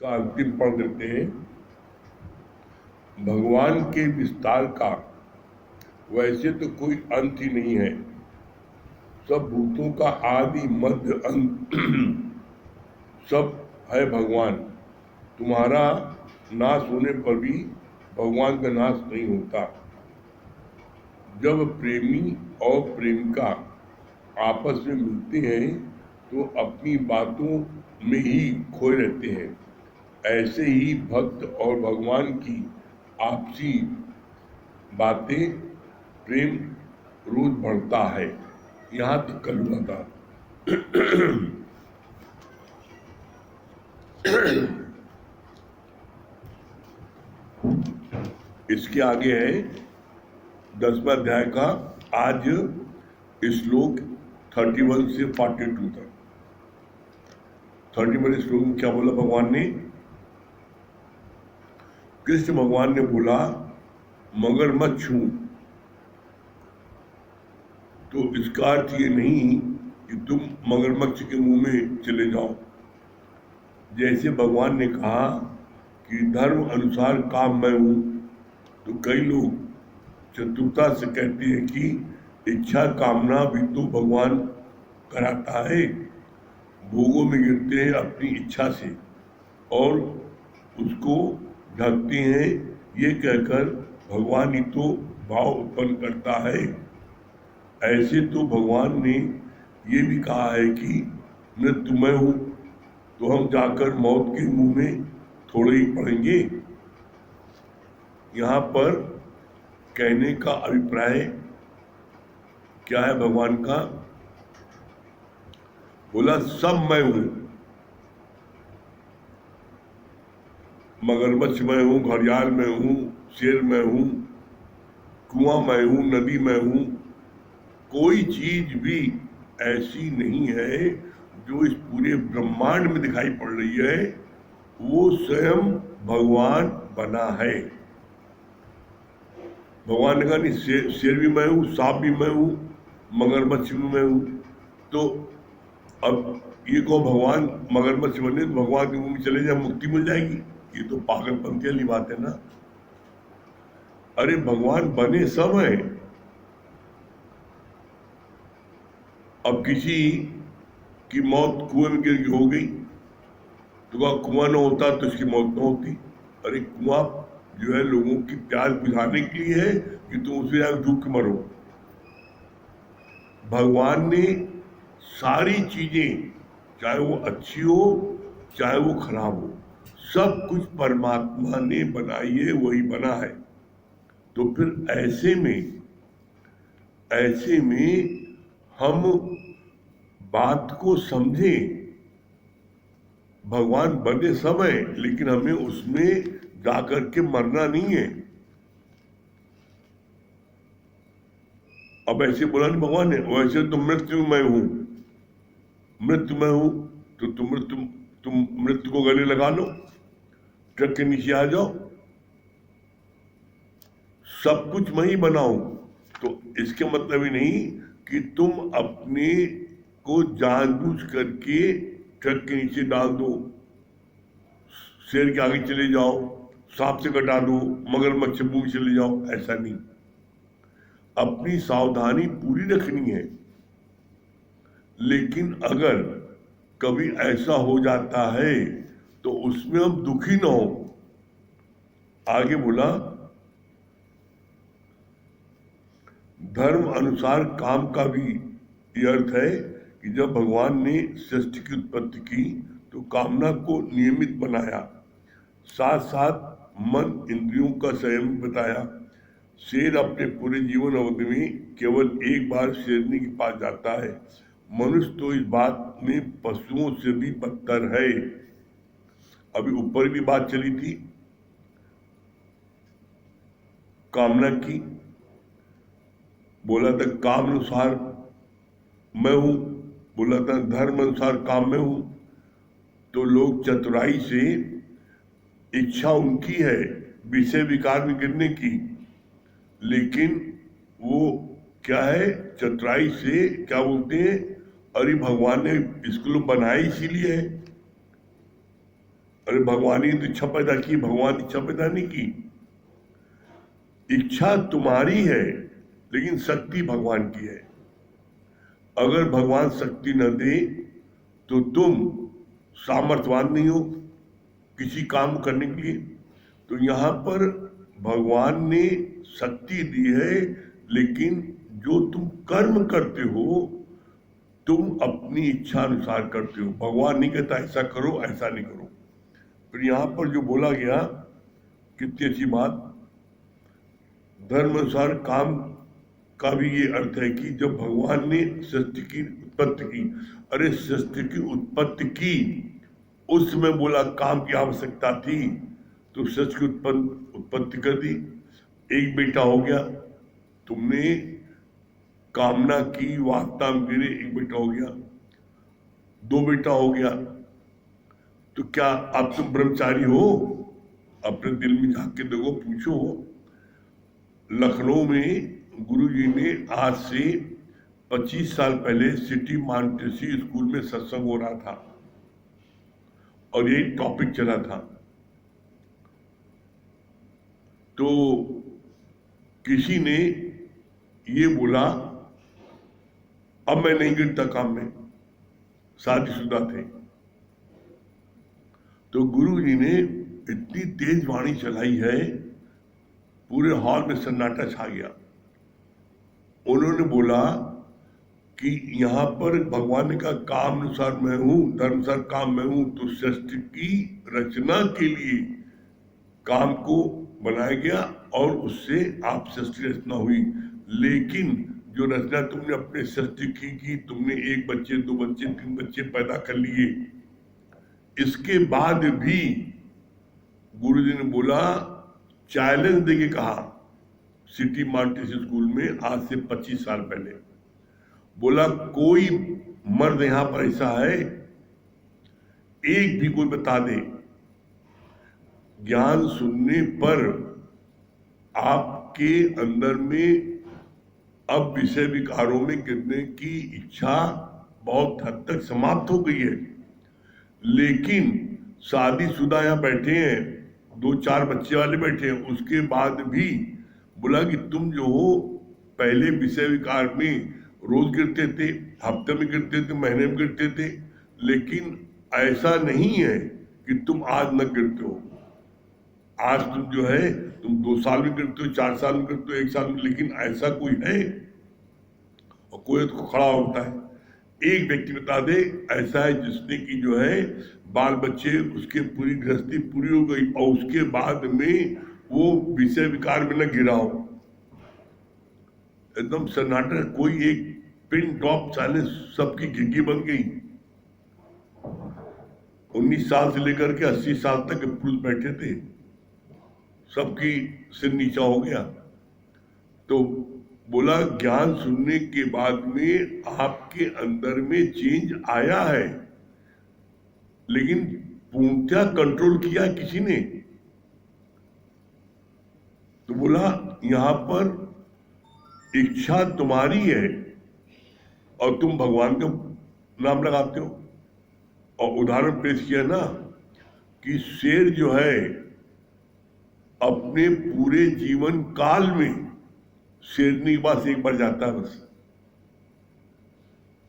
का अंतिम पढ़ देते हैं। भगवान के विस्तार का वैसे तो कोई अंत ही नहीं है। सब भूतों का आदि मध्य अंत सब है भगवान। तुम्हारा नाश होने पर भी भगवान का नाश नहीं होता। जब प्रेमी और प्रेमिका आपस में मिलते हैं तो अपनी बातों में ही खोए रहते हैं। ऐसे ही भक्त और भगवान की आपसी बातें प्रेम रोज बढ़ता है। यहाँ तक कल हुआ था। इसके आगे है 10वां अध्याय का आज श्लोक 31 से 42 तक। 31 श्लोक में क्या बोला भगवान ने? कृष्ण भगवान ने बोला मगरमच्छ हूं। तो इसका अर्थ ये नहीं कि तुम मगरमच्छ के मुंह में चले जाओ। जैसे भगवान ने कहा कि धर्म अनुसार काम मैं हूं, तो कई लोग चतुरता से कहते हैं कि इच्छा कामना भी तो भगवान कराता है। भोगों में गिरते हैं अपनी इच्छा से और उसको ढकते हैं, ये कहकर भगवान ही तो भाव उत्पन्न करता है। ऐसे तो भगवान ने ये भी कहा है कि मृत्युमय हूं, तो हम जाकर मौत के मुंह में थोड़े ही पड़ेंगे। यहाँ पर कहने का अभिप्राय क्या है भगवान का? बोला सब मैं हूं। मगरमच्छ मैं हूं, घड़ियाल मैं हूं, शेर मैं हूं, कुआं मैं हूं, नदी मैं हूं। कोई चीज भी ऐसी नहीं है जो इस पूरे ब्रह्मांड में दिखाई पड़ रही है वो स्वयं भगवान बना है। भगवान ने कहा नहीं, शेर भी मैं हूं, सांप भी मैं हूं, मगरमच्छ भी मैं हूं। तो अब ये को भगवान मगरमच्छ बने तो भगवान के मुंह में चले जाए, मुक्ति मिल जाएगी? ये तो पागलपंती वाली बात है ना। अरे भगवान बने सब है। अब किसी की मौत कुएं में गिर हो गई तो कुआं ना होता तो इसकी मौत ना होती। अरे कुआं जो है लोगों की प्यास बुझाने के लिए है कि तुम उसमें जाकर डूब के मरो। भगवान ने सारी चीजें, चाहे वो अच्छी हो चाहे वो खराब हो, सब कुछ परमात्मा ने बनाई है, वही बना है। तो फिर ऐसे में हम बात को समझें। भगवान बने सब है, लेकिन हमें उसमें जाकर के मरना नहीं है। अब ऐसे बोला नहीं भगवान ने, वैसे तो मृत्यु मैं हूं, मृत्यु मैं हूं, तो तुम मृत्यु को गले लगा लो, ट्रक के नीचे आ जाओ, सब कुछ मैं ही बनाऊं। तो इसके मतलब ही नहीं कि तुम अपने को जानबूझ करके ट्रक के नीचे डाल दो, शेर के आगे चले जाओ, सांप से कटा दो, मगरमच्छ मुंह में चले जाओ, ऐसा नहीं। अपनी सावधानी पूरी रखनी है। लेकिन अगर कभी ऐसा हो जाता है तो उसमें हम दुखी ना हो। आगे बोला धर्म अनुसार काम का भी यह अर्थ है कि जब भगवान ने सृष्टि की उत्पत्ति की तो कामना को नियमित बनाया, साथ साथ मन इंद्रियों का संयम बताया। शेर अपने पूरे जीवन अवधि में केवल एक बार शेरनी के पास जाता है। मनुष्य तो इस बात में पशुओं से भी बदतर है। अभी ऊपर भी बात चली थी कामना की। बोला था काम अनुसार मैं हूं, बोला था धर्म अनुसार काम में हूं। तो लोग चतुराई से, इच्छा उनकी है विषय विकार में गिरने की, लेकिन वो क्या है, चतुराई से क्या बोलते हैं, अरे भगवान ने इसको लोग बनाया इसीलिए है। अरे भगवान ही तो इच्छा पैदा की, भगवान इच्छा पैदा नहीं की। इच्छा तुम्हारी है लेकिन शक्ति भगवान की है। अगर भगवान शक्ति न दे तो तुम सामर्थ्यवान नहीं हो किसी काम करने के लिए। तो यहाँ पर भगवान ने शक्ति दी है, लेकिन जो तुम कर्म करते हो तुम अपनी इच्छा अनुसार करते हो। भगवान नहीं कहता ऐसा करो ऐसा नहीं करो। फिर यहाँ पर जो बोला गया, कितनी अच्छी बात, धर्म अनुसार काम का भी ये अर्थ है कि जब भगवान ने सृष्टि की उत्पत्ति की, अरे सृष्टि की उत्पत्ति की उस समय बोला काम की आवश्यकता थी तो सृष्टि की उत्पत्ति कर दी। एक बेटा हो गया, तुमने कामना की, वास्ता में गिरे, एक बेटा हो गया, दो बेटा हो गया, तो क्या अब तुम ब्रह्मचारी हो? अपने दिल में झांक के देखो, पूछो। लखनऊ में गुरुजी ने आज से 25 साल पहले सिटी मॉन्टेसरी स्कूल में सत्संग हो रहा था और यही टॉपिक चला था। तो किसी ने ये बोला, अब मैं नहीं गिरता काम में, शादीशुदा थे। तो गुरुजी ने इतनी तेज वाणी चलाई है, पूरे हॉल में सन्नाटा छा गया। उन्होंने बोला कि यहाँ पर भगवान ने कहा काम अनुसार मैं हूं, धर्म अनुसार काम मैं हूं, तो सृष्टि की रचना के लिए काम को बनाया गया और उससे आप सृष्टि रचना हुई। लेकिन जो रचना तुमने अपने सृष्टि की तुमने एक बच्चे, दो बच्चे, तीन बच्चे पैदा कर लिए, इसके बाद भी गुरुजी ने बोला, चैलेंज देके कहा सिटी मॉन्टेसरी स्कूल में आज से 25 साल पहले, बोला कोई मर्द यहां पर ऐसा है, एक भी कोई बता दे ज्ञान सुनने पर आपके अंदर में अब विषय विकारों में गिरने की इच्छा बहुत हद तक समाप्त हो गई है। लेकिन शादीशुदा यहाँ बैठे हैं, 2-4 बच्चे वाले बैठे हैं, उसके बाद भी बोला कि तुम जो हो पहले विषय विकार में रोज गिरते थे, हफ्ते में गिरते थे, महीने में गिरते थे, लेकिन ऐसा नहीं है कि तुम आज न गिरते हो। आज तुम जो है तुम 2 साल में गिरते हो, 4 साल में गिरते हो, 1 साल में, लेकिन ऐसा कोई है? और कोई तो खड़ा होता है, एक व्यक्ति बता दे ऐसा है जिसने की जो है बाल बच्चे, उसके पूरी गृहस्थी पूरी हो गई और उसके बाद में वो विषय विकार में न गिरा हो। एकदम सन्नाटा, कोई एक पिन ड्रॉप साइलेंस, सबकी घिघी बन गई। 19 साल से लेकर के 80 साल तक पुरुष बैठे थे, सबकी सिर नीचा हो गया। तो बोला ज्ञान सुनने के बाद में आपके अंदर में चेंज आया है, लेकिन पूर्णतः कंट्रोल किया किसी ने? तो बोला यहां पर इच्छा तुम्हारी है और तुम भगवान का नाम लगाते हो। और उदाहरण पेश किया ना कि शेर जो है अपने पूरे जीवन काल में शेरनी के पास एक बार जाता है बस,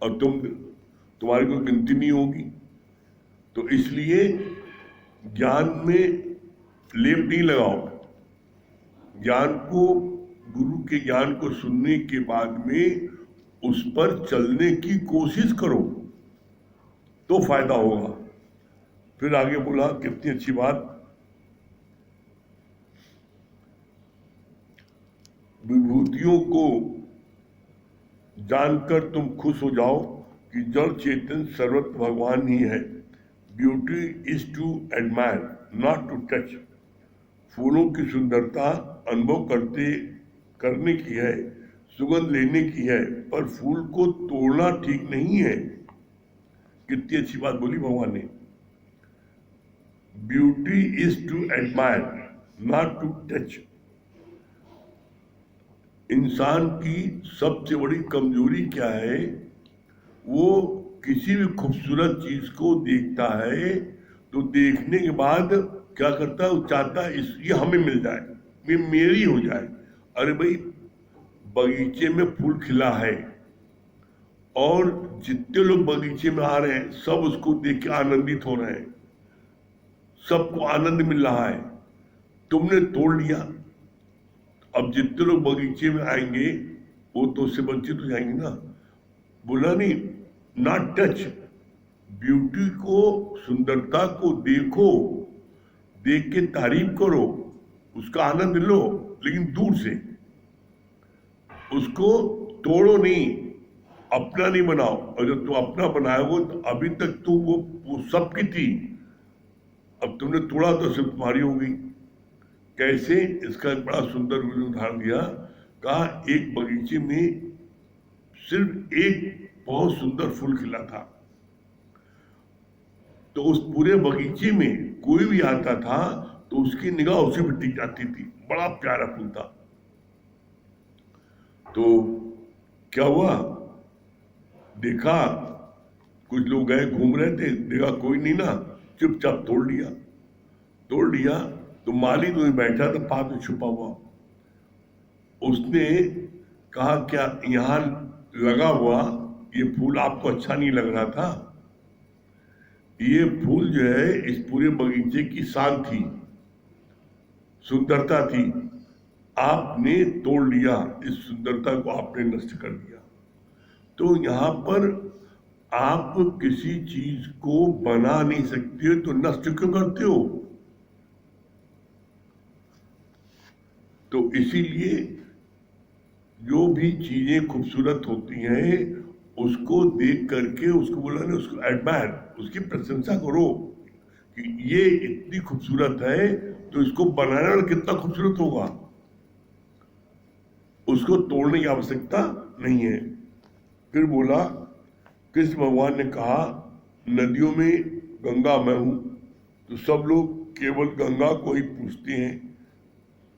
और तुम्हारी कोई गिनती नहीं होगी। तो इसलिए ज्ञान में लेप नहीं लगाओ, ज्ञान को, गुरु के ज्ञान को सुनने के बाद में उस पर चलने की कोशिश करो तो फायदा होगा। फिर आगे बोला, कितनी अच्छी बात, विभूतियों को जानकर तुम खुश हो जाओ कि जड़ चेतन सर्वत्र भगवान ही है। Beauty is to admire not to touch. फूलों की सुंदरता अनुभव करने की है, सुगंध लेने की है, पर फूल को तोड़ना ठीक नहीं है। कितनी अच्छी बात बोली भगवान ने। Beauty is to admire not to touch. इंसान की सबसे बड़ी कमजोरी क्या है? वो किसी भी खूबसूरत चीज को देखता है तो देखने के बाद क्या करता है, वो चाहता है ये हमें मिल जाए, ये मेरी हो जाए। अरे भाई, बगीचे में फूल खिला है और जितने लोग बगीचे में आ रहे हैं सब उसको देख के आनंदित हो रहे हैं, सबको आनंद मिल रहा है, तुमने तोड़ लिया। अब जितने लोग बगीचे में आएंगे वो तो उससे वंचित हो जाएंगे ना। बोला नहीं, नॉट टच, ब्यूटी को, सुंदरता को देखो, देख के तारीफ करो, उसका आनंद लो, लेकिन दूर से, उसको तोड़ो नहीं, अपना नहीं बनाओ। और जब तुम अपना बनाओगे तो अभी तक तो वो सबकी थी, अब तुमने तोड़ा तो सिर्फ तुम्हारी हो गई। कैसे? इसका एक बड़ा सुंदर उदाहरण दिया, कहा एक बगीचे में सिर्फ एक बहुत सुंदर फूल खिला था, तो उस पूरे बगीचे में कोई भी आता था तो उसकी निगाह उसी पर टिक जाती थी, बड़ा प्यारा फूल था। तो क्या हुआ, देखा कुछ लोग गए घूम रहे थे, देखा कोई नहीं ना, चुपचाप तोड़ लिया। तो माली तो बैठा था पास में छुपा हुआ, उसने कहा क्या यहाँ लगा हुआ ये फूल आपको अच्छा नहीं लग रहा था? ये फूल जो है इस पूरे बगीचे की शान थी, सुंदरता थी, आपने तोड़ लिया, इस सुंदरता को आपने नष्ट कर दिया। तो यहाँ पर आप किसी चीज को बना नहीं सकते तो नष्ट क्यों करते हो? तो इसीलिए जो भी चीजें खूबसूरत होती हैं उसको देख करके उसको बोला ना, उसको एडमायर, उसकी प्रशंसा करो कि ये इतनी खूबसूरत है तो इसको बनाने वाला कितना खूबसूरत होगा, उसको तोड़ने की आवश्यकता नहीं है। फिर बोला, कृष्ण भगवान ने कहा नदियों में गंगा मैं हूं, तो सब लोग केवल गंगा को ही पूछते हैं।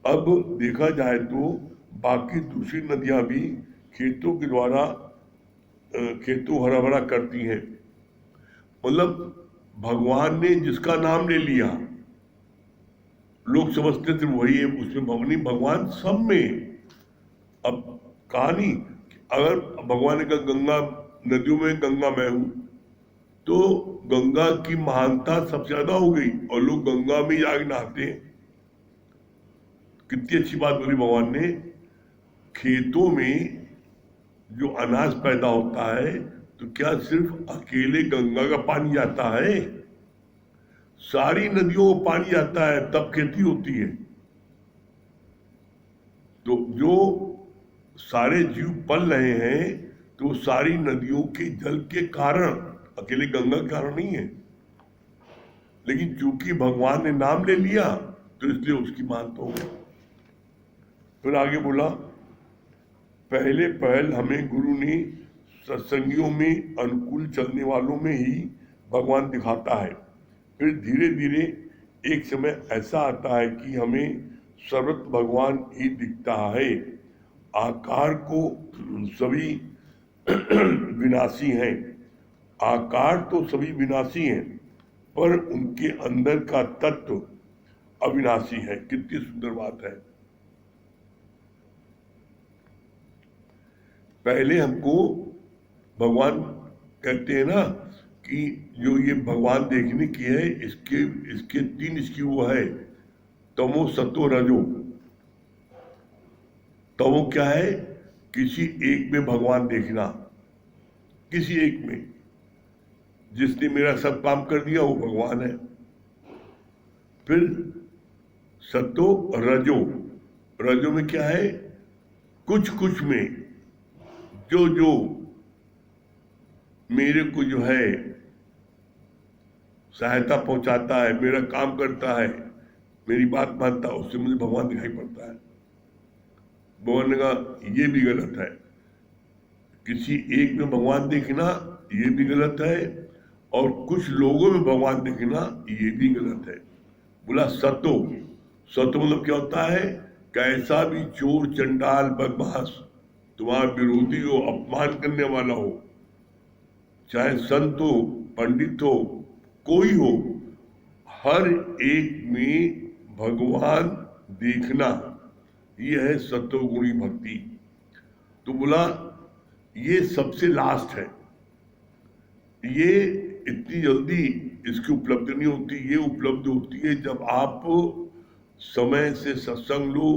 अब देखा जाए तो बाकी दूसरी नदियां भी खेतों के द्वारा खेतों हरा भरा करती हैं। मतलब भगवान ने जिसका नाम ले लिया, लोग समझते थे वही है, उसमें भगवान सब में। अब कहानी, अगर भगवान ने कहा गंगा, नदियों में गंगा मैं हूं, तो गंगा की महानता सबसे ज्यादा हो गई और लोग गंगा में जाके नहाते हैं। कितनी अच्छी बात बोली भगवान ने। खेतों में जो अनाज पैदा होता है तो क्या सिर्फ अकेले गंगा का पानी जाता है? सारी नदियों को पानी जाता है तब खेती होती है। तो जो सारे जीव पल रहे हैं तो सारी नदियों के जल के कारण, अकेले गंगा के कारण नहीं है। लेकिन चूंकि भगवान ने नाम ले लिया तो इसलिए उसकी मानता हो गई। फिर आगे बोला, पहले पहल हमें गुरु ने सत्संगियों में अनुकूल चलने वालों में ही भगवान दिखाता है, फिर धीरे धीरे एक समय ऐसा आता है कि हमें सर्वत्र भगवान ही दिखता है। आकार को सभी विनाशी हैं, आकार तो सभी विनाशी हैं, पर उनके अंदर का तत्व अविनाशी है। कितनी सुंदर बात है। पहले हमको भगवान कहते हैं ना कि जो ये भगवान देखने की है, इसके तीन इसकी वो है, तमो सतो रजो। तमो क्या है? किसी एक में भगवान देखना, किसी एक में। जिसने मेरा सब काम कर दिया वो भगवान है। फिर सतो रजो, रजो में क्या है? कुछ कुछ में जो जो मेरे को जो है सहायता पहुंचाता है, मेरा काम करता है, मेरी बात मानता है, उससे मुझे भगवान दिखाई पड़ता है। भगवान ने कहा ये भी गलत है, किसी एक में भगवान देखना ये भी गलत है, और कुछ लोगों में भगवान देखना ये भी गलत है। बोला सतो, सतो मतलब क्या होता है? कैसा भी चोर चंडाल बदमाश तुम्हारा विरोधी हो, अपमान करने वाला हो, चाहे संत हो, पंडित हो, कोई हो, हर एक में भगवान देखना, ये है सत्वगुणी भक्ति। तो बोला ये सबसे लास्ट है, ये इतनी जल्दी इसकी उपलब्धि नहीं होती, ये उपलब्धि होती है जब आप समय से सत्संग लो,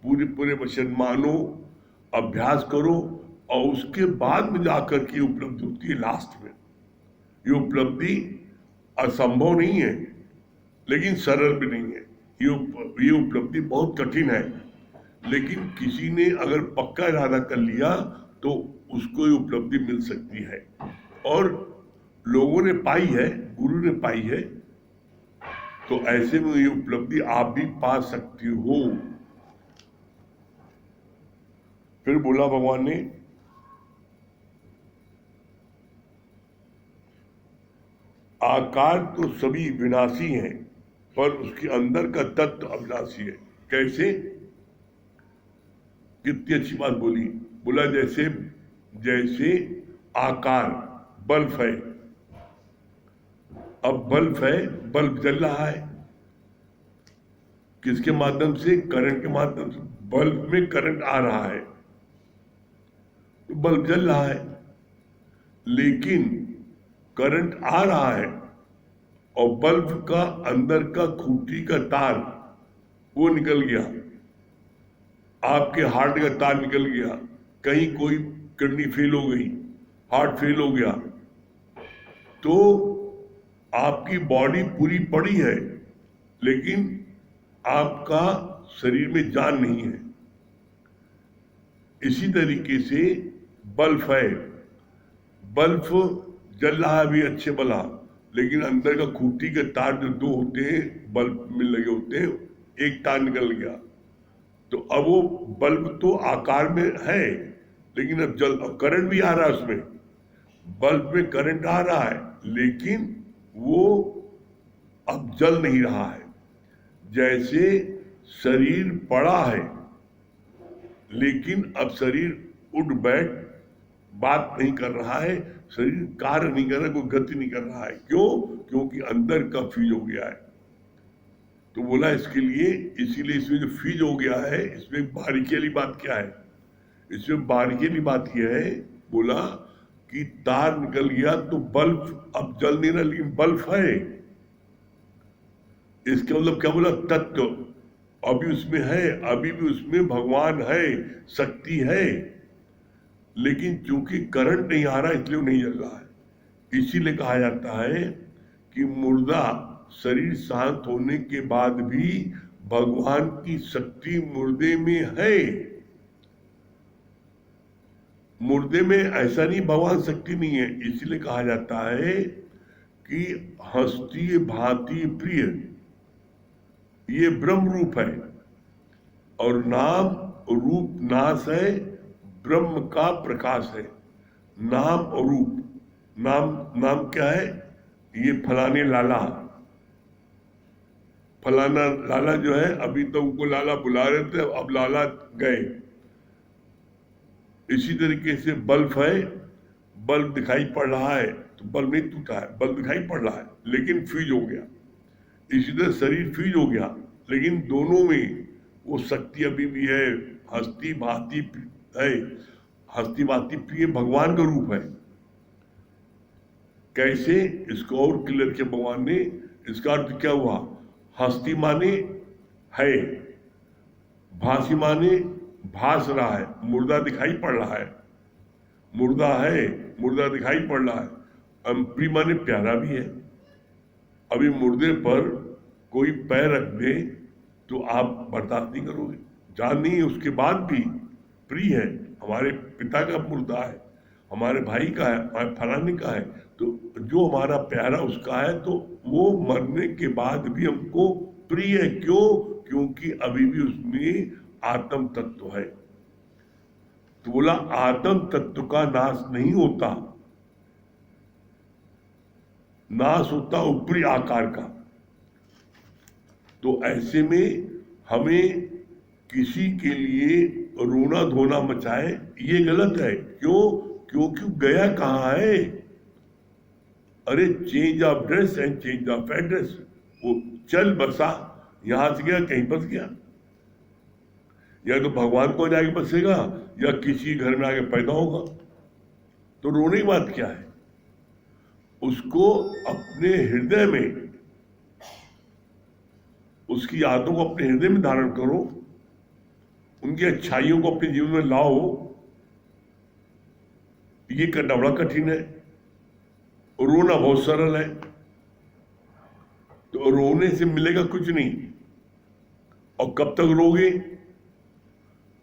पूरे पूरे वचन मानो, अभ्यास करो, और उसके बाद में जाकर के उपलब्धि होती है लास्ट में। ये उपलब्धि असंभव नहीं है, लेकिन सरल भी नहीं है। ये उपलब्धि बहुत कठिन है, लेकिन किसी ने अगर पक्का इरादा कर लिया तो उसको ये उपलब्धि मिल सकती है। और लोगों ने पाई है, गुरु ने पाई है, तो ऐसे में ये उपलब्धि आप भी पा सकते हो। फिर बोला भगवान ने, आकार तो सभी विनाशी हैं, पर उसके अंदर का तत्व अविनाशी है। कैसे? कितनी अच्छी बात बोली। बोला जैसे जैसे आकार बल्ब है, अब बल्ब है, बल्ब जल रहा है, किसके माध्यम से? करंट के माध्यम से। बल्ब में करंट आ रहा है तो बल्ब जल रहा है, लेकिन करंट आ रहा है और बल्ब का अंदर का खूंटी का तार वो निकल गया, आपके हार्ट का तार निकल गया, कहीं कोई किडनी फेल हो गई, हार्ट फेल हो गया, तो आपकी बॉडी पूरी पड़ी है, लेकिन आपका शरीर में जान नहीं है। इसी तरीके से बल्ब है, बल्ब जल रहा है भी अच्छे भला, लेकिन अंदर का खूंटी के तार जो दो होते हैं बल्ब में लगे होते हैं, एक तार निकल गया, तो अब वो बल्ब तो आकार में है, लेकिन अब करंट भी आ रहा है उसमें, बल्ब में करंट आ रहा है, लेकिन वो अब जल नहीं रहा है। जैसे शरीर पड़ा है, लेकिन अब शरीर उठ बैठ बात नहीं कर रहा है, शरीर कार्य नहीं कर रहा, कोई गति नहीं कर रहा है। क्यों? क्योंकि अंदर का फ्यूज हो गया है। तो बोला इसके लिए, इसीलिए इसमें जो फ्यूज हो गया है, इसमें बारीकी वाली बात क्या है? इसमें बारीकी वाली बात यह है, बोला कि तार निकल गया तो बल्ब अब जल नहीं रहा, लेकिन बल्ब है। इसका मतलब क्या बोला? तत्व अभी उसमें है, अभी भी उसमें भगवान है, शक्ति है, लेकिन चूंकि करंट नहीं आ रहा इसलिए वो नहीं जल रहा है। इसीलिए कहा जाता है कि मुर्दा शरीर शांत होने के बाद भी भगवान की शक्ति मुर्दे में है। मुर्दे में ऐसा नहीं भगवान शक्ति नहीं है। इसीलिए कहा जाता है कि हस्ती भांति प्रिय, ये ब्रह्म रूप है, और नाम रूप नाश है, ब्रह्म का प्रकाश है। नाम और रूप, नाम क्या है? ये फलाने लाला, फलाना लाला जो है, अभी तो उनको लाला बुला रहे थे, अब लाला गए। इसी तरीके से बल्ब है, बल्ब दिखाई पड़ रहा है तो बल्ब नहीं टूटा है, बल्ब दिखाई पड़ रहा है, लेकिन फ्यूज हो गया। इसी तरह शरीर फ्यूज हो गया, लेकिन दोनों में वो शक्ति अभी भी है, हस्ती भांति है। हस्ती भांति प्रिय भगवान का रूप है। कैसे? इसको और क्लियर किया भगवान ने। इसका अर्थ क्या हुआ? हस्ती माने है, भासी माने भास रहा है, मुर्दा दिखाई पड़ रहा है, मुर्दा है, मुर्दा दिखाई पड़ रहा है। प्रिय माने प्यारा भी है। अभी मुर्दे पर कोई पैर रख दे तो आप बर्दाश्त नहीं करोगे, जान नहीं है, उसके बाद भी प्रिय है। हमारे पिता का मुर्दा है, हमारे भाई का है, हमारे फलाने का है, तो जो हमारा प्यारा उसका है, तो वो मरने के बाद भी हमको प्रिय है। क्यों? क्योंकि अभी भी उसमें आत्म तत्व है। तो बोला आत्म तत्व का नाश नहीं होता, नाश होता ऊपरी आकार का। तो ऐसे में हमें किसी के लिए रोना धोना मचाए ये गलत है। क्यों? क्योंकि गया कहाँ है? अरे change of dress and change of address, वो चल बसा, यहां से गया कहीं बस गया, या तो भगवान को जाके बसेगा या किसी घर में आके पैदा होगा। तो रोने की बात क्या है? उसको अपने हृदय में, उसकी यादों को अपने हृदय में धारण करो, उनकी अच्छाइयों को अपने जीवन में लाओ। ये करना बड़ा कठिन है, रोना बहुत सरल है। तो रोने से मिलेगा कुछ नहीं। और कब तक रोगे?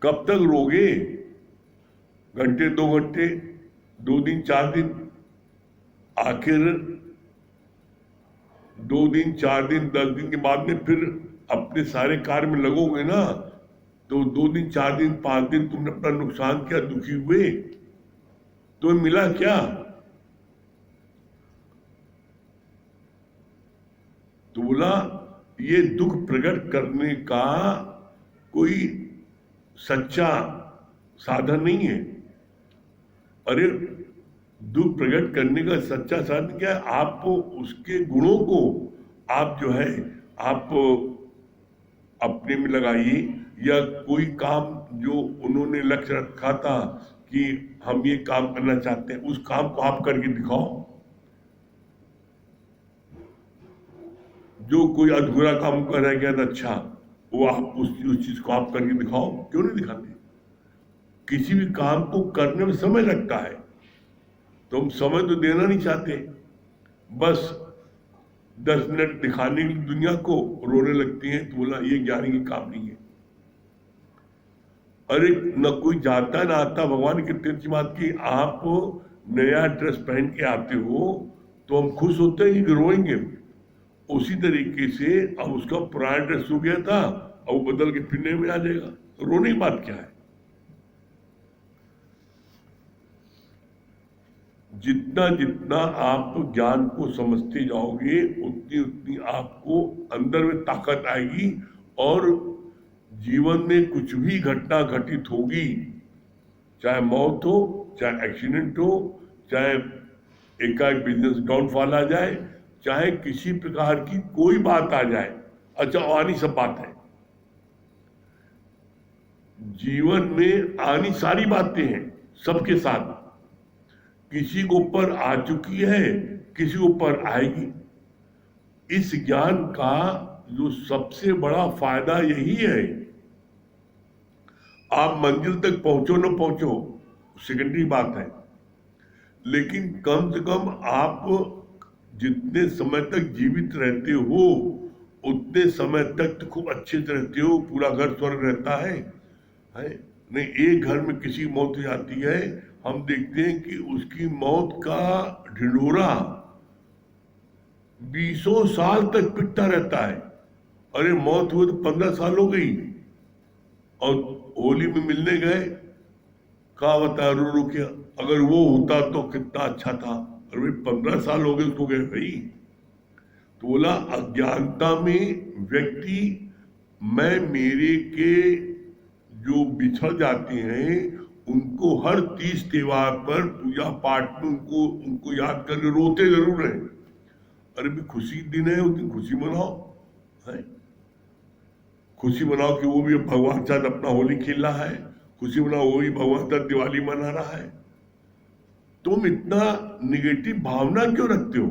कब तक रोगे? घंटे, 2 घंटे, 2 दिन, 4 दिन? आखिर 2 दिन, 4 दिन, 10 दिन के बाद में फिर अपने सारे कार्य में लगोगे ना। तो 2 दिन, 4 दिन, 5 दिन तुमने अपना नुकसान किया, दुखी हुए, तो मिला क्या? तो बोला ये दुख प्रकट करने का कोई सच्चा साधन नहीं है। अरे दुख प्रकट करने का सच्चा साधन क्या है? आप उसके गुणों को आप जो है आप अपने में लगाइए, या कोई काम जो उन्होंने लक्ष्य रखा था कि हम ये काम करना चाहते हैं, उस काम को आप करके दिखाओ। जो कोई अधूरा काम कर रह गया था, अच्छा वो आप उस चीज को आप करके दिखाओ। क्यों नहीं दिखाते? किसी भी काम को करने में समय लगता है, तो हम समय तो देना नहीं चाहते, बस 10 मिनट दिखाने की दुनिया को रोने लगती है। तो बोला ये ज्ञानी की काम नहीं है। अरे न कोई जाता ना आता, भगवान की कितनी अच्छी बात की, आप नया ड्रेस पहन के आते हो तो हम खुश होते हैं कि रोएंगे। उसी तरीके से अब उसका पुराना ड्रेस हो गया था, अब वो बदल के फिर में आ जाएगा, तो रोने की बात क्या है? जितना जितना आप ज्ञान को समझते जाओगे, उतनी उतनी आपको अंदर में ताकत आएगी। और जीवन में कुछ भी घटना घटित होगी, चाहे मौत हो, चाहे एक्सीडेंट हो, चाहे एकाएक बिजनेस डाउनफॉल आ जाए, चाहे किसी प्रकार की कोई बात आ जाए, अच्छा आनी सब बात है, जीवन में आनी सारी बातें हैं सबके साथ। किसी को ऊपर आ चुकी है, किसी को ऊपर आएगी। इस ज्ञान का जो सबसे बड़ा फायदा यही है, आप मंजिल तक पहुंचो न पहुंचो सेकेंडरी बात है, लेकिन कम से कम आप जितने समय तक जीवित रहते हो उतने समय तक तो खूब अच्छे से रहते हो, पूरा घर स्वर्ग रहता है। नहीं, एक घर में किसी की मौत हो जाती है, हम देखते हैं कि उसकी मौत का ढिंढोरा 20 साल तक पिटता रहता है। अरे मौत हुए तो 15 साल हो गई, और होली में मिलने गए, कहा बता रो रो क्या, अगर वो होता तो कितना अच्छा था। अरे भाई 15 साल हो गए उसको गए भाई। तो बोला अज्ञानता में व्यक्ति मैं मेरे के जो बिछड़ जाते हैं उनको हर 30 त्योहार पर पूजा पाठ में उनको याद करके रोते जरूर है। अरे भी खुशी दिन है, उस दिन खुशी मनाओ, है खुशी मनाओ कि वो भी भगवान के साथ अपना होली खेल रहा है, खुशी मनाओ वो भी भगवान के साथ दिवाली मना रहा है। तुम इतना निगेटिव भावना क्यों रखते हो?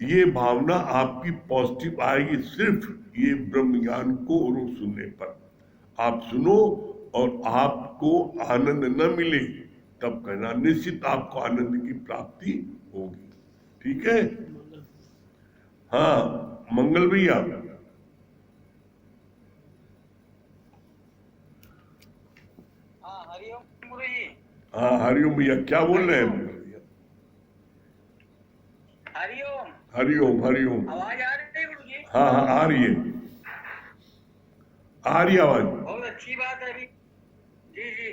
ये भावना आपकी पॉजिटिव आएगी सिर्फ ये ब्रह्म ज्ञान को रोज सुनने पर। आप सुनो और आपको आनंद न मिले तब कहना, निश्चित आपको आनंद की प्राप्ति होगी। ठीक है? हाँ मंगल भैया। हाँ हरिओम भैया, क्या बोल रहे हैं? हरिओम। हरिओम हरिओम। आवाज आ रही है गुरु जी? हाँ हाँ आ रही है, आ रही आवाज। बहुत अच्छी बात है अभी। जी जी,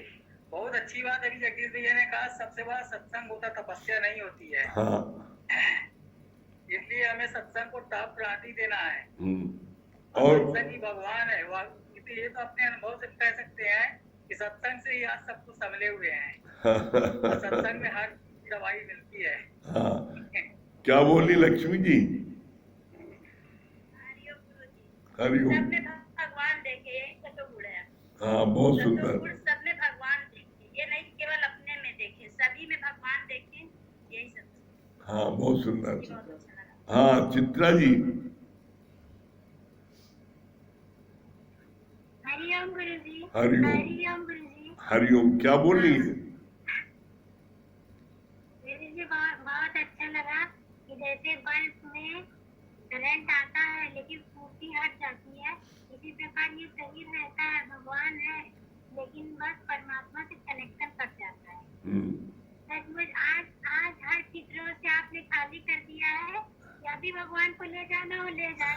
बहुत अच्छी बात है। अभी जगदीश भैया ने कहा सबसे बड़ा सत्संग होता तपस्या नहीं होती है। हाँ इसलिए हमें सत्संग को टॉप प्रायोरिटी देना है। और सत्संग ही भगवान है। ये तो अपने अनुभव से कह सकते हैं कि सत्संग से ही आज सब कुछ संभले हुए हैं। और सत्संग में दवाई मिलती है। हाँ, क्या बोली लक्ष्मी जी? हरिओम गुरुजी। हरिओम। सबने भगवान देखे, यही तो गुण है। हाँ, बहुत गुण सुंदर। सबने भगवान देखे, ये नहीं कि केवल अपने में देखे, सभी में भगवान देखे, यही सब। हाँ, बहुत सुंदर। मुझे बहुत अच्छा लगा। हाँ, चित्रा जी। हरिओम गुरुजी। हरिओम। हरिओम गुरुजी। हरिओम, क्या बोल रही है? गुरुजी बहुत बहुत अच्छा लगा कि जैसे बल्ब में करंट आता है लेकिन पूर्ति हट जाती है, इसी प्रकार ये शरीर रहता है, भगवान है, लेकिन बस परमात्मा से कनेक्शन कट जाता है। सचमुच आज आज हर चित्रों से आपने खाली कर दिया है, या भी भगवान को ले जाना हो ले जाए।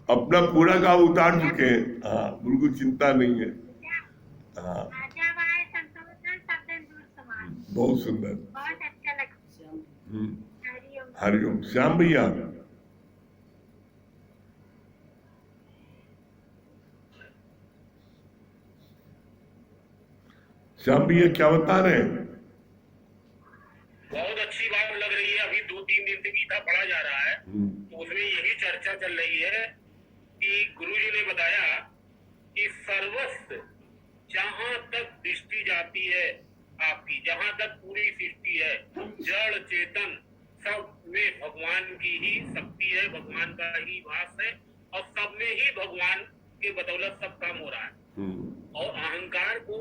अपना पूरा काम उतार चुके हैं। हाँ, बिल्कुल चिंता नहीं है। हाँ, जब आए संतोषण सब दिन दूर समान। बहुत सुंदर। बहुत अच्छा लगा। हरिओम। हरिओम। श्याम भैया। श्याम भैया क्या बता रहे हैं? बहुत अच्छी बात लग रही है। अभी 2-3 दिन से गीता पढ़ा जा रहा है, तो उसमें यही चर्चा चल रही है कि गुरुजी ने बताया कि सर्वस्व जहां तक दृष्टि जाती है आपकी, जहां तक पूरी सृष्टि है, जड़ चेतन सब में भगवान की ही शक्ति है, भगवान का ही वास है, और सब में ही भगवान के बदौलत सब काम हो रहा है। और अहंकार को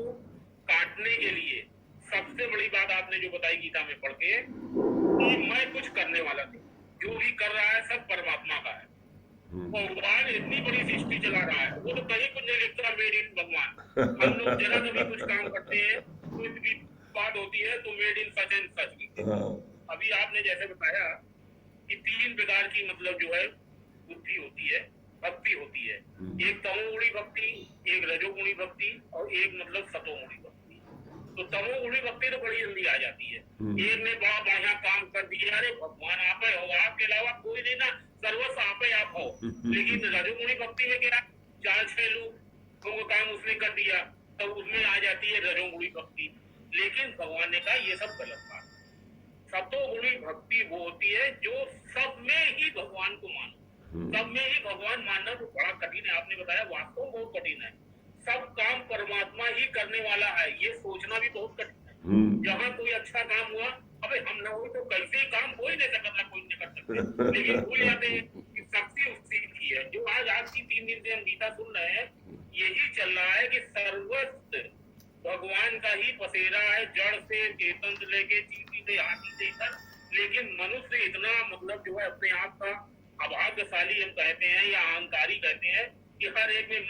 काटने के लिए सबसे बड़ी बात आपने जो बताई गीता में पढ़ के कि मैं कुछ करने वाला नहीं, जो भी कर रहा है सब परमात्मा का है। भगवान इतनी बड़ी सृष्टि चला रहा है, वो तो कहीं कुछ नहीं लिखता मेड इन भगवान। हम लोग जरा कभी कुछ काम करते हैं, कुछ भी बात होती है तो made in such and such लिखते हैं। अभी आपने जैसे बताया कि 3 प्रकार की मतलब जो है बुद्धि होती है, भक्ति होती है। एक तमोगुणी भक्ति, एक रजोगुणी भक्ति और एक मतलब सतोगुणी भक्ति। तो तमोगुणी भक्ति तो बड़ी जल्दी आ जाती है। एक ने बड़ा बढ़िया काम कर दिया, अरे भगवान आप ही हो, आपके अलावा कोई नहीं ना, सर्वस्व आप ही आप हो। लेकिन रजोगुणी भक्ति में क्या, 4-6 लोगों को काम उसने कर दिया, तब उसमें आ जाती है रजोगुणी भक्ति। लेकिन भगवान ने कहा ये सब गलत बात। सतोगुणी भक्ति वो होती है जो सब में ही भगवान को मानो। सब में ही भगवान मानना तो बड़ा कठिन है, आपने बताया वास्तव में बहुत कठिन है। सब काम परमात्मा ही करने वाला है, ये सोचना भी बहुत कठिन है। जहाँ कोई अच्छा काम हुआ, अबे हम न हो तो कैसे ही काम हो ही नहीं सकता, कोई नहीं कर सकते, लेकिन भूल जाते हैं कि शक्ति उसी की है। जो आज की 3 दिन से हम गीता सुन रहे हैं, यही चल रहा है कि सर्वस्व भगवान का ही बसेरा है, जड़ से चेतन से लेके चींटी से हाथी से इधर। लेकिन मनुष्य इतना मतलब जो है अपने आप का अभाग्यशाली हम कहते हैं या अहंकारी कहते हैं कि हर एक में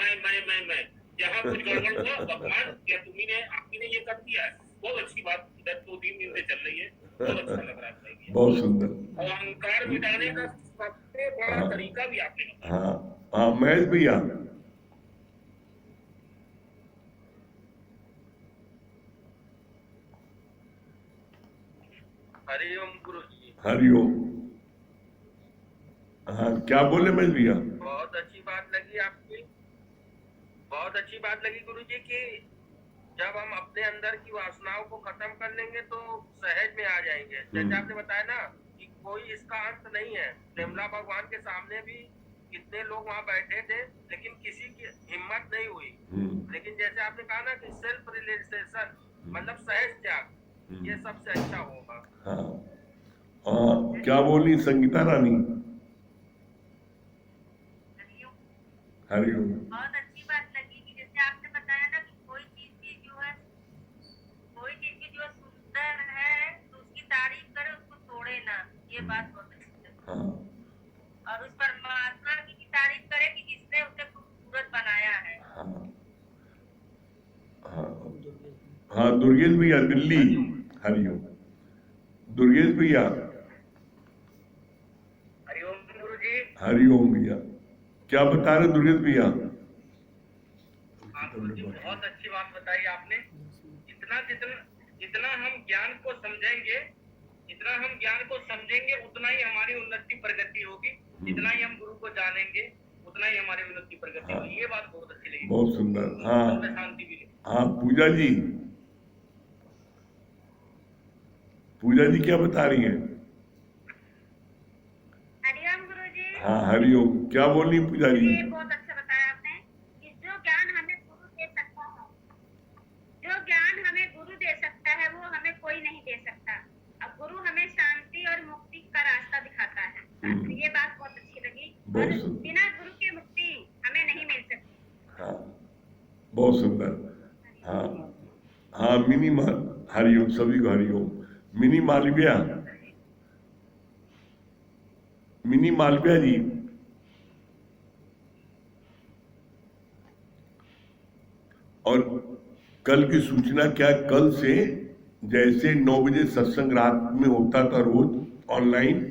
मैं जहाँ कुछ गड़बड़ हुआ भगवान या तुम्ही ने आपने ये कर दिया है। बहुत अच्छी बात 2-3 दिन से चल रही है, बहुत अच्छा लग रहा है। बहुत सुंदर। और अहंकार मिटाने का सबसे बड़ा तरीका भी आपने बताया। हाँ, महेश भैया। हरिओम गुरुजी। हरिओम। हाँ, क्या बोले महेश भैया? बहुत अच्छी बात लगी आपकी, बहुत अच्छी बात लगी गुरुजी कि जब हम अपने अंदर की वासनाओं को खत्म कर लेंगे तो सहज में आ जाएंगे। जैसे आपने बताया ना कि कोई इसका अंत नहीं है। निर्मला भगवान के सामने भी कितने लोग वहाँ बैठे थे, लेकिन किसी की हिम्मत नहीं हुई। लेकिन जैसे आपने कहा ना कि सेल्फ रियलाइजेशन मतलब सहज त्याग, ये सबसे अच्छा होगा। हाँ, क्या बोली संगीता रानी? हरिओम। बहुत अच्छी बात लगी कि जैसे आपने बताया ना कि कोई चीज की जो सुंदर है तो उसकी तारीफ करे, उसको तोड़े ना, ये बात बहुत अच्छी लगी। और उस परमात्मा की तारीफ करे कि जिसने उसे खूबसूरत बनाया है। हाँ, दुर्गेश भैया दिल्ली। हरिओम। दुर्गेश भैया। हरिओम गुरुजी। हरिओम भैया, क्या बता रहे दुर्गेश भैया? गुरुजी बहुत अच्छी बात बताई आपने। जितना हम ज्ञान को समझेंगे उतना ही हमारी उन्नति प्रगति होगी। जितना ही हम गुरु को जानेंगे उतना ही हमारी उन्नति प्रगति होगी। ये बात बहुत अच्छी लगी, बहुत सुंदर। हाँ, शांति भी। हाँ, पूजा जी। पूजा जी क्या बता रही हैं? हरिओम गुरुजी। हाँ हरिओम, क्या बोल रही पूजा जी? ये बहुत अच्छा बताया आपने कि जो ज्ञान हमें गुरु दे सकता है, जो ज्ञान हमें गुरु दे सकता है वो हमें कोई नहीं दे सकता। अब गुरु हमें शांति और मुक्ति का रास्ता दिखाता है। ये बात बहुत अच्छी लगी। और बहुत सुंदर। बिना गुरु की मुक्ति हमें नहीं मिल सकती। हाँ बहुत सुंदर। हाँ हाँ मिनी माल, हरिओम सभी को हरिओम। मिनी मालविया, मिनी मालविया जी, और कल की सूचना क्या है? कल से जैसे 9 बजे सत्संग रात में होता था रोज ऑनलाइन,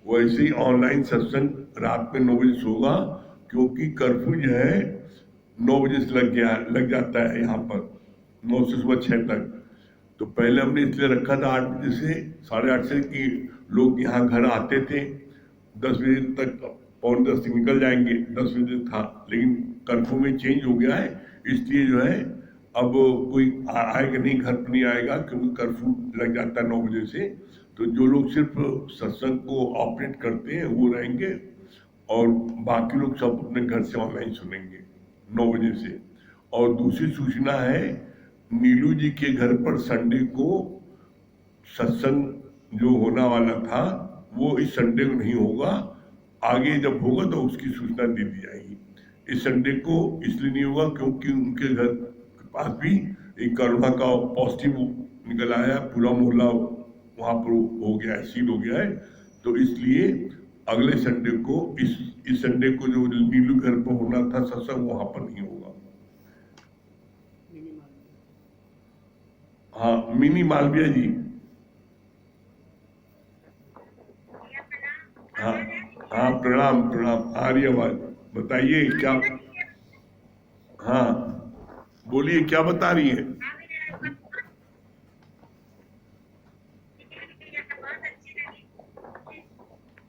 वैसे ही ऑनलाइन सत्संग रात में 9 बजे से होगा, क्योंकि कर्फ्यू जो है 9 बजे से लग जाता है यहाँ पर, 9 से सुबह 6 तक। तो पहले हमने इसलिए रखा था 8 बजे से 8:30 से कि लोग यहाँ घर आते थे, 10 बजे तक 9:45 तक निकल जाएंगे, 10 बजे था। लेकिन कर्फ्यू में चेंज हो गया है, इसलिए जो है अब कोई आएगा नहीं, घर पर नहीं आएगा, क्योंकि कर्फ्यू लग जाता है 9 बजे से। तो जो लोग सिर्फ सत्संग को ऑपरेट करते हैं वो रहेंगे, और बाकी लोग सब अपने घर से ऑनलाइन सुनेंगे 9 बजे से। और दूसरी सूचना है, नीलू जी के घर पर संडे को सत्संग जो होना वाला था वो इस संडे को नहीं होगा, आगे जब होगा तो उसकी सूचना दे दी जाएगी। इस संडे को इसलिए नहीं होगा क्योंकि उनके घर के पास भी एक कोरोना का पॉजिटिव निकल आया, पूरा मोहल्ला वहां पर हो गया है, सील हो गया है। तो इसलिए अगले संडे को, इस संडे को जो नीलू घर पर होना था सत्संग, वहां पर नहीं होगा। हाँ मिनी मालविया जी। हाँ हाँ प्रणाम प्रणाम, आ रही आवाज, बताइए क्या? हाँ बोलिए, क्या बता रही है? बहुत अच्छी लगी।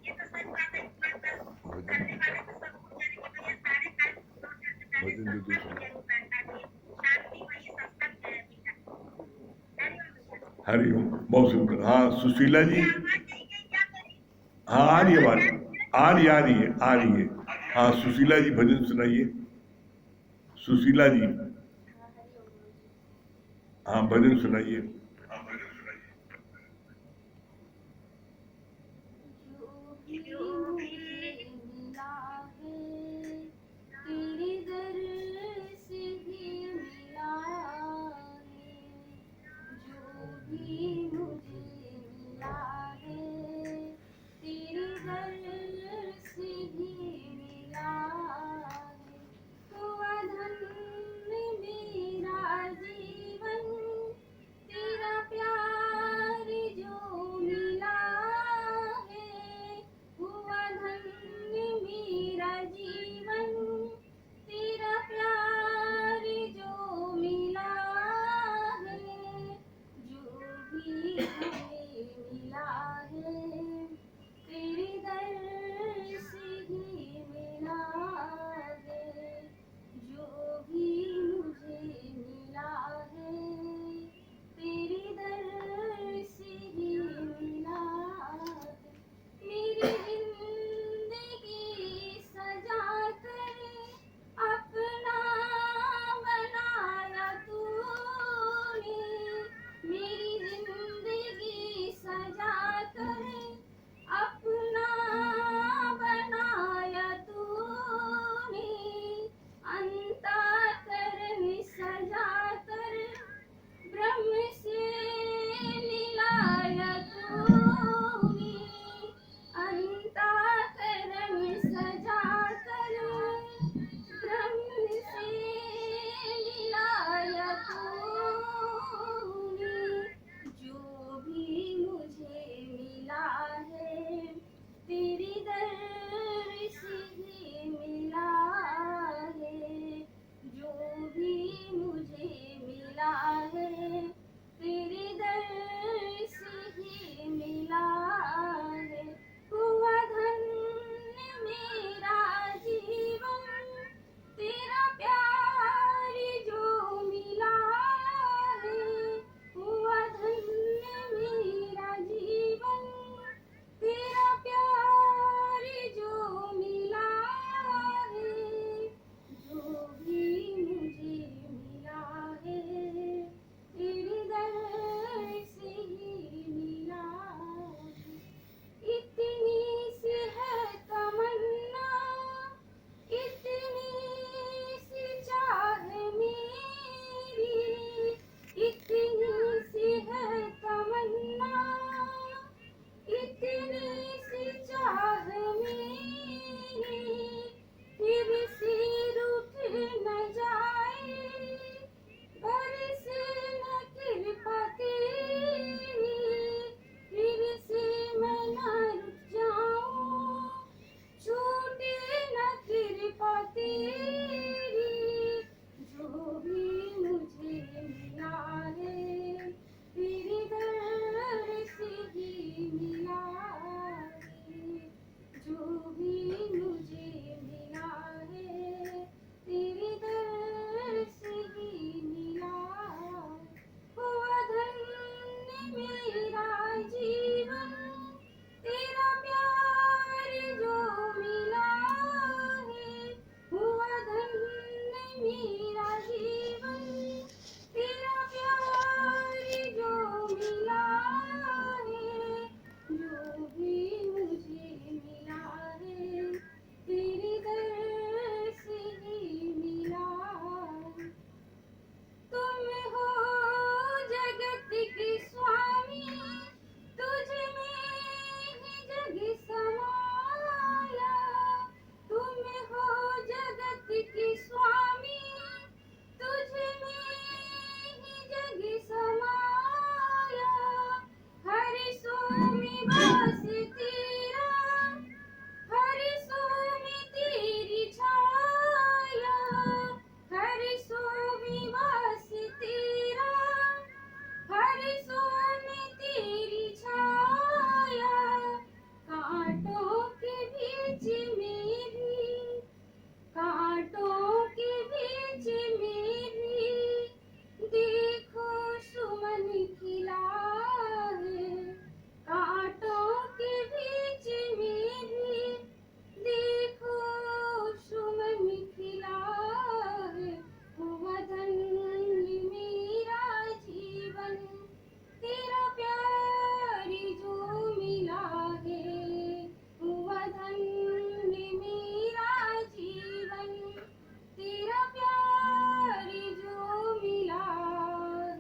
ये तो सच बात है, इस बात पर करने वाले तो सब हो जाने के भैया सारे काम शांति वही सत्संग है बेटा। हरिओम, बहुत सुंदर। हाँ सुशीला जी, आवाज नहीं गई क्या करी? हाँ आ रही है आवाज, आ रही है। हाँ सुशीला जी भजन सुनाइए, सुशीला जी। हाँ भजन सुनाइए। तेरे दर से ही मिला है, जो भी मुझे मिला है, तेरे दर से ही मिला है। तो धन्य मेरा जीवन तेरे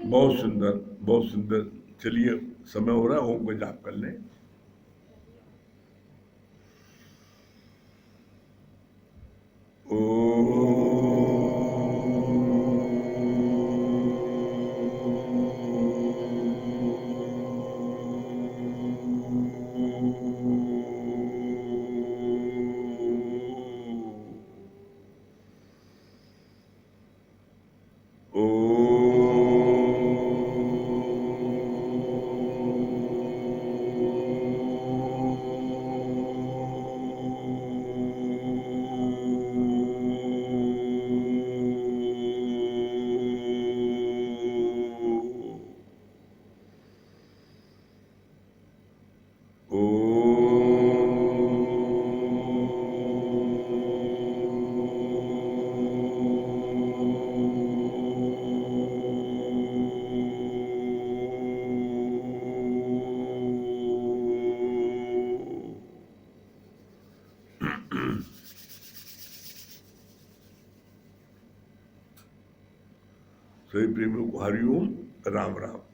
बहुत सुंदर, बहुत सुंदर। चलिए, समय हो रहा है, ओम का जाप कर लें। सभी प्रेमियों को हरिओम, राम राम।